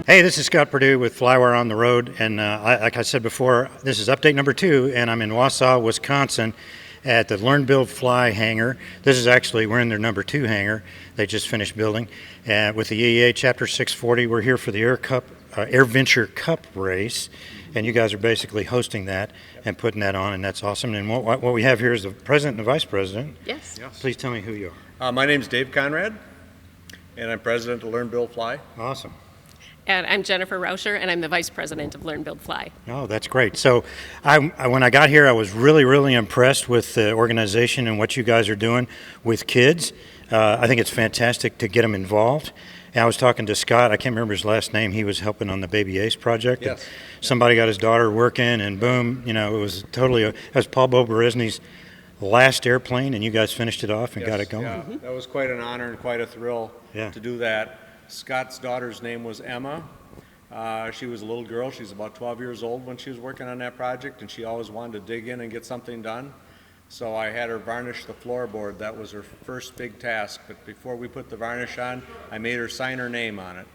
Hey, this is Scott Perdue with FlyWire on the road, and like I said before, this is update number 2, and I'm in Wausau, Wisconsin, at the Learn, Build, Fly hangar. This is actually, we're in their number 2 hangar. They just finished building, with the EEA Chapter 640. We're here for the Air Venture Cup race, and you guys are basically hosting that and putting that on, and that's awesome. And what we have here is the president and the vice president. Yes. Please tell me who you are. My name's Dave Conrad, and I'm president of Learn, Build, Fly. Awesome. And I'm Jennifer Rauscher, and I'm the vice president of Learn, Build, Fly. Oh, that's great. So when I got here, I was really, really impressed with the organization and what you guys are doing with kids. I think it's fantastic to get them involved. And I was talking to Scott, I can't remember his last name, he was helping on the Baby Ace project. Yes. Somebody got his daughter working, and boom, it was totally, that was Paul Boberesny's last airplane, and you guys finished it off and got it going. Yeah, that was quite an honor and quite a thrill to do that. Scott's daughter's name was Emma. She was a little girl. She's about 12 years old when she was working on that project, and she always wanted to dig in and get something done. So I had her varnish the floorboard. That was her first big task. But before we put the varnish on, I made her sign her name on it.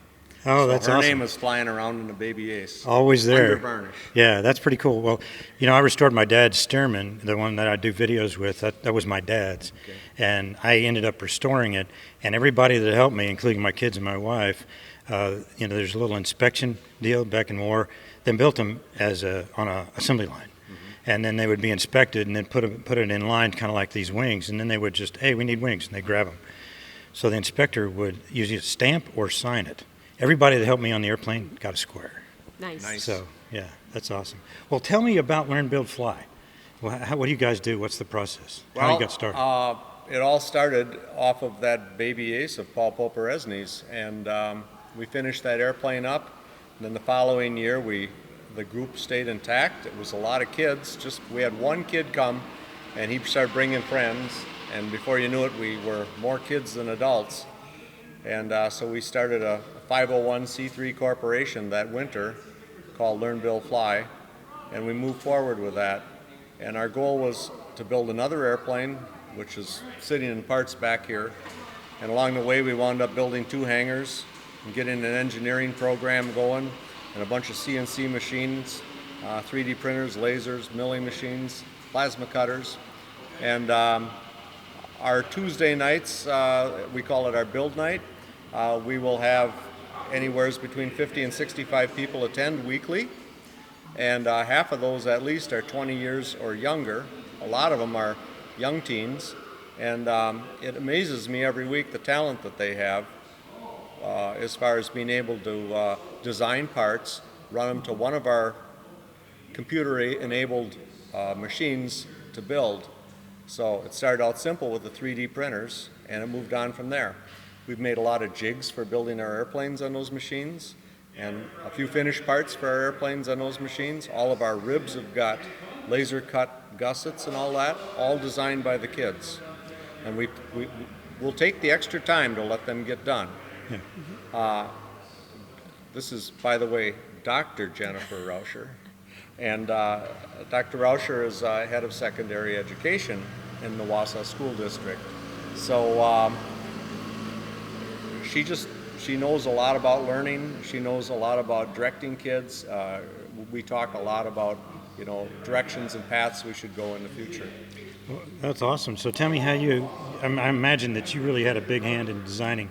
Oh, so that's her awesome. Her name is flying around in the Baby Ace. Always there. Under varnish. Yeah, that's pretty cool. Well, I restored my dad's Stearman, the one that I do videos with. That was my dad's. Okay. And I ended up restoring it. And everybody that helped me, including my kids and my wife, there's a little inspection deal back in war. They built them on an assembly line. And then they would be inspected and then put it in line, kind of like these wings. And then they would just, hey, we need wings, and they grab them. So the inspector would usually stamp or sign it. Everybody that helped me on the airplane got a square. Nice. So, yeah, that's awesome. Well, tell me about Learn, Build, Fly. Well, what do you guys do? What's the process? How you got started? It all started off of that Baby Ace of Paul Boberesny's, and we finished that airplane up. And then the following year, the group stayed intact. It was a lot of kids. We had one kid come, and he started bringing friends. And before you knew it, we were more kids than adults. And so we started a 501c3 corporation that winter called Learn, Build, Fly, and we moved forward with that. And our goal was to build another airplane, which is sitting in parts back here. And along the way, we wound up building 2 hangars and getting an engineering program going and a bunch of CNC machines, 3D printers, lasers, milling machines, plasma cutters. And our Tuesday nights, we call it our build night. We will have anywhere between 50 and 65 people attend weekly, and half of those at least are 20 years or younger. A lot of them are young teens, and it amazes me every week the talent that they have as far as being able to design parts, run them to one of our computer-enabled machines to build. So it started out simple with the 3D printers, and it moved on from there. We've made a lot of jigs for building our airplanes on those machines, and a few finished parts for our airplanes on those machines. All of our ribs have got laser cut gussets and all that, all designed by the kids. And we'll take the extra time to let them get done. Yeah. This is, by the way, Dr. Jennifer Rauscher. And Dr. Rauscher is head of secondary education in the Wausau School District. So she knows a lot about learning. She knows a lot about directing kids. We talk a lot about directions and paths we should go in the future. Well, that's awesome. So tell me how I imagine that you really had a big hand in designing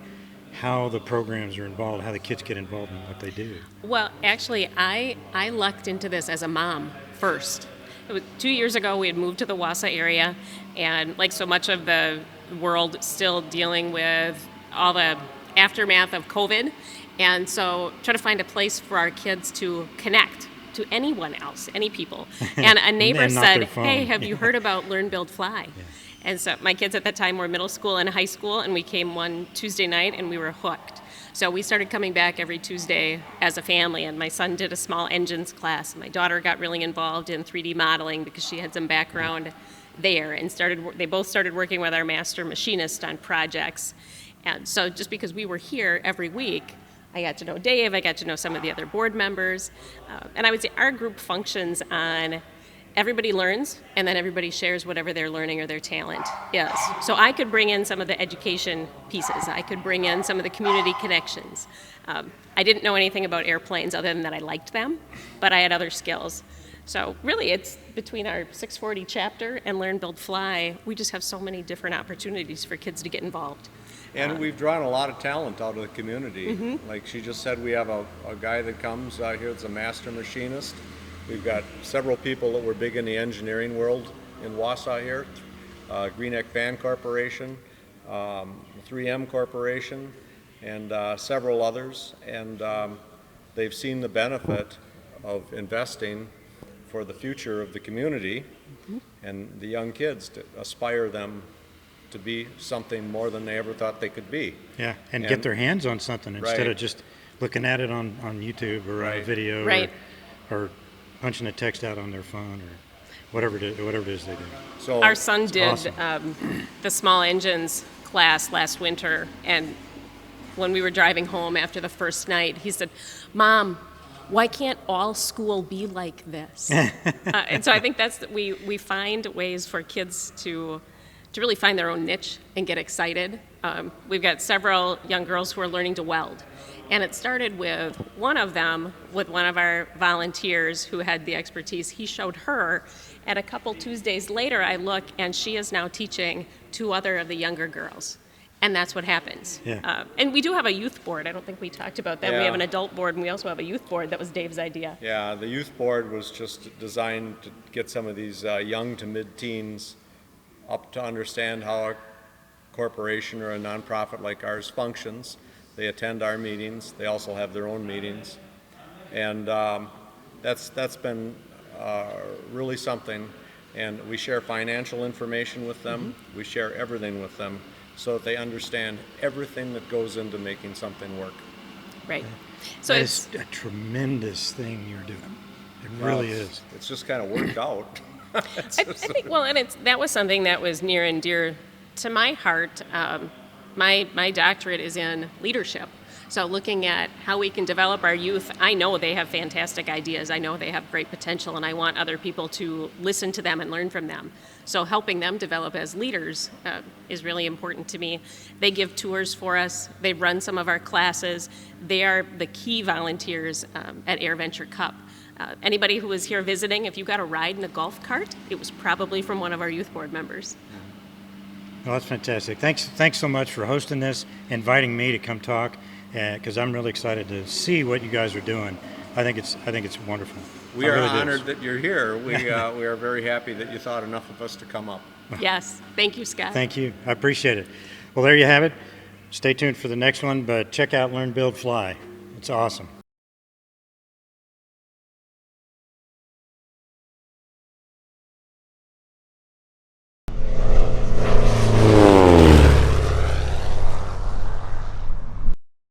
how the programs are involved, how the kids get involved in what they do. Well, actually, I lucked into this as a mom first. It was 2 years ago, we had moved to the Wausau area, and like so much of the world, still dealing with all the aftermath of COVID, and so try to find a place for our kids to connect to anyone else, any people. And a neighbor said, hey, have you heard about Learn, Build, Fly? Yeah. And so my kids at that time were middle school and high school, and we came one Tuesday night and we were hooked. So we started coming back every Tuesday as a family, and my son did a small engines class. My daughter got really involved in 3D modeling because she had some background there, and they both started working with our master machinist on projects. And so just because we were here every week, I got to know Dave, I got to know some of the other board members, and I would say our group functions on everybody learns, and then everybody shares whatever they're learning or their talent is. So I could bring in some of the education pieces. I could bring in some of the community connections. I didn't know anything about airplanes other than that I liked them, but I had other skills. So really, it's between our 640 chapter and Learn, Build, Fly, we just have so many different opportunities for kids to get involved. And we've drawn a lot of talent out of the community. Like she just said, we have a guy that comes out here that's a master machinist. We've got several people that were big in the engineering world in Wausau here. Green Neck Fan Corporation, 3M Corporation, and several others. And they've seen the benefit of investing for the future of the community and the young kids, to aspire them to be something more than they ever thought they could be. Yeah, and get their hands on something instead of just looking at it on YouTube or on a video or punching a text out on their phone or whatever it is they do. So our son did awesome. The small engines class last winter, and when we were driving home after the first night, he said, "Mom, why can't all school be like this?" And so I think we find ways for kids to really find their own niche and get excited. We've got several young girls who are learning to weld. And it started with one of them, with one of our volunteers who had the expertise. He showed her, and a couple Tuesdays later I look, and she is now teaching 2 other of the younger girls. And that's what happens. Yeah. And we do have a youth board. I don't think we talked about that. Yeah. We have an adult board, and we also have a youth board. That was Dave's idea. Yeah, the youth board was just designed to get some of these young to mid-teens up to understand how a corporation or a nonprofit like ours functions. They attend our meetings. They also have their own meetings. And that's been really something. And we share financial information with them. We share everything with them so that they understand everything that goes into making something work. Right. So it's a tremendous thing you're doing. It really is. It's just kind of worked out. I think, well, and that was something that was near and dear to my heart. My doctorate is in leadership. So looking at how we can develop our youth, I know they have fantastic ideas. I know they have great potential, and I want other people to listen to them and learn from them. So helping them develop as leaders is really important to me. They give tours for us. They run some of our classes. They are the key volunteers at AirVenture Cup. Anybody who was here visiting, if you got a ride in a golf cart, it was probably from one of our youth board members. Well, that's fantastic. Thanks so much for hosting this, inviting me to come talk, because I'm really excited to see what you guys are doing. I think it's wonderful. We are honored that you're here. We are very happy that you thought enough of us to come up. Yes. Thank you, Scott. Thank you. I appreciate it. Well, there you have it. Stay tuned for the next one, but check out Learn, Build, Fly. It's awesome.